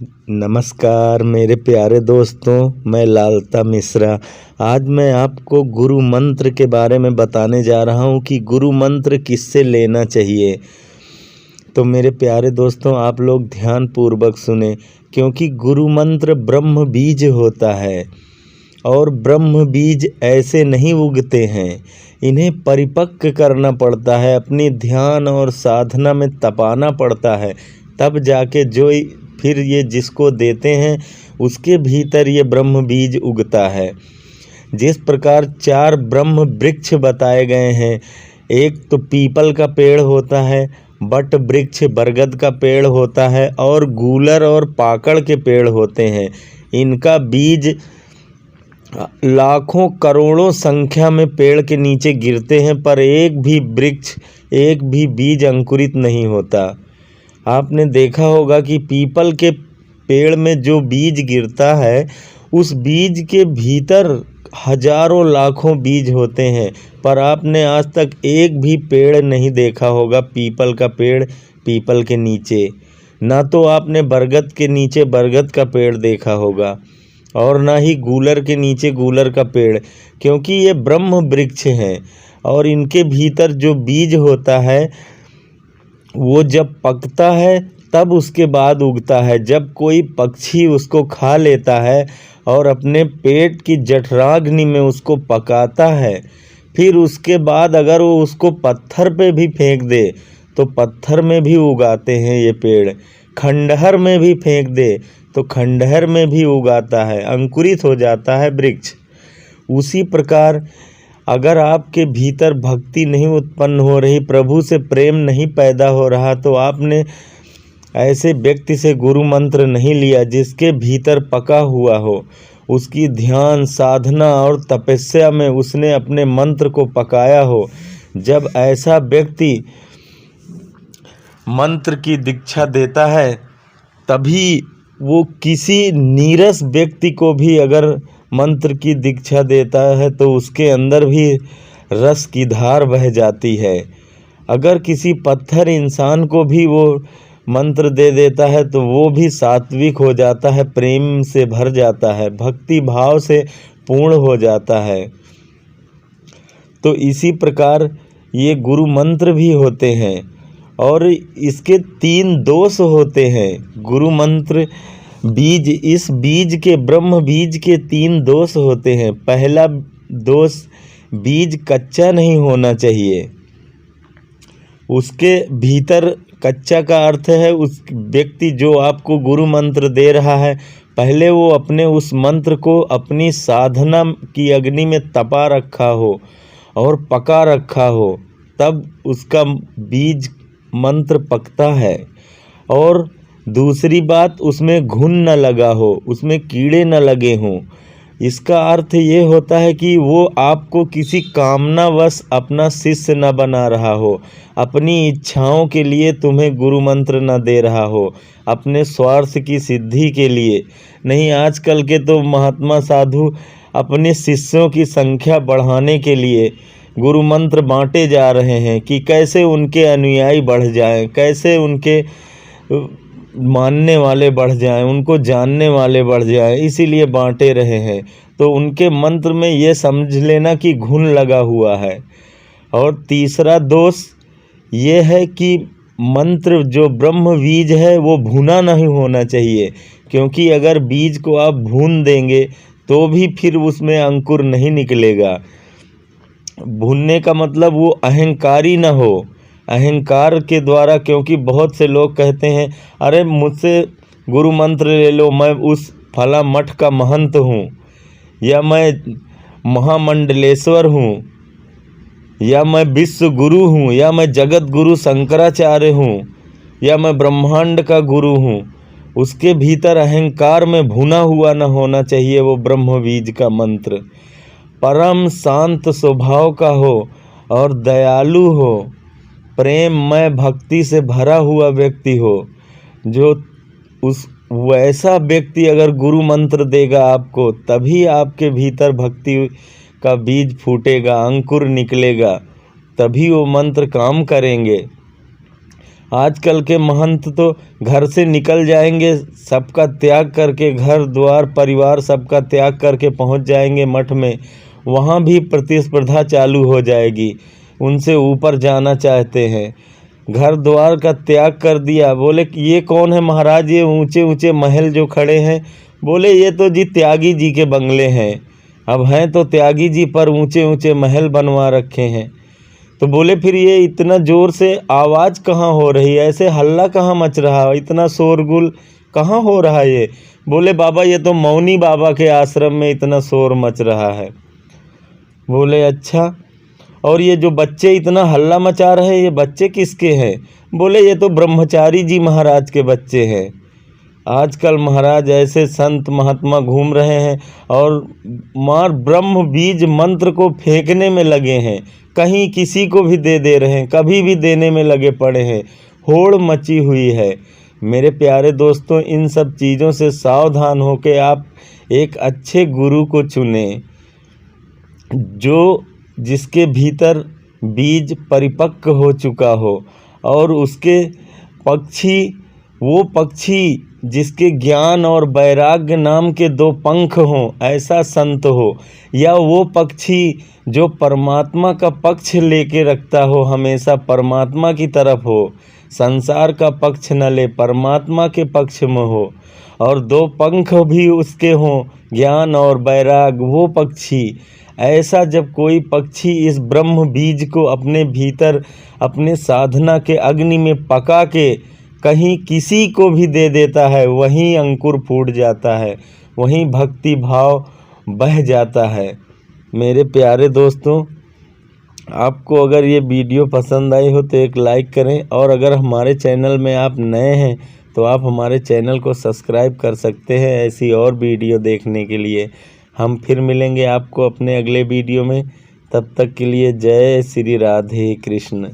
नमस्कार मेरे प्यारे दोस्तों, मैं लालता मिश्रा। आज मैं आपको गुरु मंत्र के बारे में बताने जा रहा हूँ कि गुरु मंत्र किससे लेना चाहिए। तो मेरे प्यारे दोस्तों, आप लोग ध्यान पूर्वक सुने, क्योंकि गुरु मंत्र ब्रह्म बीज होता है और ब्रह्म बीज ऐसे नहीं उगते हैं। इन्हें परिपक्व करना पड़ता है, अपनी ध्यान और साधना में तपाना पड़ता है, तब जाके जो फिर ये जिसको देते हैं उसके भीतर ये ब्रह्म बीज उगता है। जिस प्रकार 4 ब्रह्म वृक्ष बताए गए हैं, एक तो पीपल का पेड़ होता है, बट वृक्ष बरगद का पेड़ होता है और गूलर और पाकड़ के पेड़ होते हैं। इनका बीज लाखों करोड़ों संख्या में पेड़ के नीचे गिरते हैं, पर एक भी वृक्ष, एक भी बीज अंकुरित नहीं होता। आपने देखा होगा कि पीपल के पेड़ में जो बीज गिरता है, उस बीज के भीतर हजारों लाखों बीज होते हैं, पर आपने आज तक एक भी पेड़ नहीं देखा होगा पीपल का पेड़ पीपल के नीचे। ना तो आपने बरगद के नीचे बरगद का पेड़ देखा होगा और ना ही गूलर के नीचे गूलर का पेड़, क्योंकि ये ब्रह्म वृक्ष हैं और इनके भीतर जो बीज होता है वो जब पकता है तब उसके बाद उगता है। जब कोई पक्षी उसको खा लेता है और अपने पेट की जठराग्नि में उसको पकाता है, फिर उसके बाद अगर वो उसको पत्थर पे भी फेंक दे तो पत्थर में भी उगाते हैं ये पेड़। खंडहर में भी फेंक दे तो खंडहर में भी उगाता है, अंकुरित हो जाता है वृक्ष। उसी प्रकार अगर आपके भीतर भक्ति नहीं उत्पन्न हो रही, प्रभु से प्रेम नहीं पैदा हो रहा, तो आपने ऐसे व्यक्ति से गुरु मंत्र नहीं लिया जिसके भीतर पका हुआ हो, उसकी ध्यान साधना और तपस्या में उसने अपने मंत्र को पकाया हो। जब ऐसा व्यक्ति मंत्र की दीक्षा देता है, तभी वो किसी नीरस व्यक्ति को भी अगर मंत्र की दीक्षा देता है तो उसके अंदर भी रस की धार बह जाती है। अगर किसी पत्थर इंसान को भी वो मंत्र दे देता है तो वो भी सात्विक हो जाता है, प्रेम से भर जाता है, भक्ति भाव से पूर्ण हो जाता है। तो इसी प्रकार ये गुरु मंत्र भी होते हैं और इसके 3 दोष होते हैं। गुरु मंत्र बीज, इस बीज के, ब्रह्म बीज के 3 दोष होते हैं। पहला दोष, बीज कच्चा नहीं होना चाहिए। उसके भीतर, कच्चा का अर्थ है उस व्यक्ति जो आपको गुरु मंत्र दे रहा है, पहले वो अपने उस मंत्र को अपनी साधना की अग्नि में तपा रखा हो और पका रखा हो, तब उसका बीज मंत्र पकता है। और दूसरी बात, उसमें घुन न लगा हो, उसमें कीड़े न लगे हों। इसका अर्थ ये होता है कि वो आपको किसी कामनावश अपना शिष्य न बना रहा हो, अपनी इच्छाओं के लिए तुम्हें गुरु मंत्र न दे रहा हो, अपने स्वार्थ की सिद्धि के लिए नहीं। आजकल के तो महात्मा साधु अपने शिष्यों की संख्या बढ़ाने के लिए गुरु मंत्र बांटे जा रहे हैं कि कैसे उनके अनुयायी बढ़ जाएं, कैसे उनके मानने वाले बढ़ जाएं, उनको जानने वाले बढ़ जाएं, इसीलिए बांटे रहे हैं। तो उनके मंत्र में ये समझ लेना कि घुन लगा हुआ है। और तीसरा दोष ये है कि मंत्र जो ब्रह्म बीज है वो भुना नहीं होना चाहिए, क्योंकि अगर बीज को आप भून देंगे तो भी फिर उसमें अंकुर नहीं निकलेगा। भूनने का मतलब वो अहंकारी न हो, अहंकार के द्वारा, क्योंकि बहुत से लोग कहते हैं अरे मुझसे गुरु मंत्र ले लो, मैं उस फला मठ का महंत हूँ, या मैं महामंडलेश्वर हूँ, या मैं विश्व गुरु हूँ, या मैं जगत गुरु शंकराचार्य हूँ, या मैं ब्रह्मांड का गुरु हूँ। उसके भीतर अहंकार में भुना हुआ न होना चाहिए वो ब्रह्म बीज का मंत्र। परम शांत स्वभाव का हो और दयालु हो, प्रेममय भक्ति से भरा हुआ व्यक्ति हो। जो उस वैसा व्यक्ति अगर गुरु मंत्र देगा आपको, तभी आपके भीतर भक्ति का बीज फूटेगा, अंकुर निकलेगा, तभी वो मंत्र काम करेंगे। आजकल के महंत तो घर से निकल जाएंगे, सबका त्याग करके, घर द्वार परिवार सबका त्याग करके पहुंच जाएंगे मठ में, वहाँ भी प्रतिस्पर्धा चालू हो जाएगी, उनसे ऊपर जाना चाहते हैं। घर द्वार का त्याग कर दिया, बोले कि ये कौन है महाराज, ये ऊंचे ऊंचे महल जो खड़े हैं, बोले ये तो जी त्यागी जी के बंगले हैं। अब हैं तो त्यागी जी, पर ऊंचे ऊंचे महल बनवा रखे हैं। तो बोले फिर ये इतना ज़ोर से आवाज़ कहाँ हो रही है, ऐसे हल्ला कहाँ मच रहा है, इतना शोरगुल कहाँ हो रहा है ये? बोले बाबा ये तो मौनी बाबा के आश्रम में इतना शोर मच रहा है। बोले अच्छा, और ये जो बच्चे इतना हल्ला मचा रहे हैं, ये बच्चे किसके हैं? बोले ये तो ब्रह्मचारी जी महाराज के बच्चे हैं। आजकल महाराज ऐसे संत महात्मा घूम रहे हैं और मार ब्रह्म बीज मंत्र को फेंकने में लगे हैं, कहीं किसी को भी दे रहे हैं, कभी भी देने में लगे पड़े हैं, होड़ मची हुई है। मेरे प्यारे दोस्तों, इन सब चीज़ों से सावधान होकर आप एक अच्छे गुरु को चुनें, जो जिसके भीतर बीज परिपक्व हो चुका हो और उसके वो पक्षी जिसके ज्ञान और वैराग्य नाम के 2 पंख हों, ऐसा संत हो, या वो पक्षी जो परमात्मा का पक्ष लेके रखता हो, हमेशा परमात्मा की तरफ हो, संसार का पक्ष न ले, परमात्मा के पक्ष में हो, और 2 पंख भी उसके हों, ज्ञान और वैराग, वो पक्षी। ऐसा जब कोई पक्षी इस ब्रह्म बीज को अपने भीतर अपने साधना के अग्नि में पका के कहीं किसी को भी दे देता है, वहीं अंकुर फूट जाता है, वहीं भक्ति भाव बह जाता है। मेरे प्यारे दोस्तों, आपको अगर ये वीडियो पसंद आई हो तो एक लाइक करें, और अगर हमारे चैनल में आप नए हैं तो आप हमारे चैनल को सब्सक्राइब कर सकते हैं ऐसी और वीडियो देखने के लिए। हम फिर मिलेंगे आपको अपने अगले वीडियो में, तब तक के लिए जय श्री राधे कृष्ण।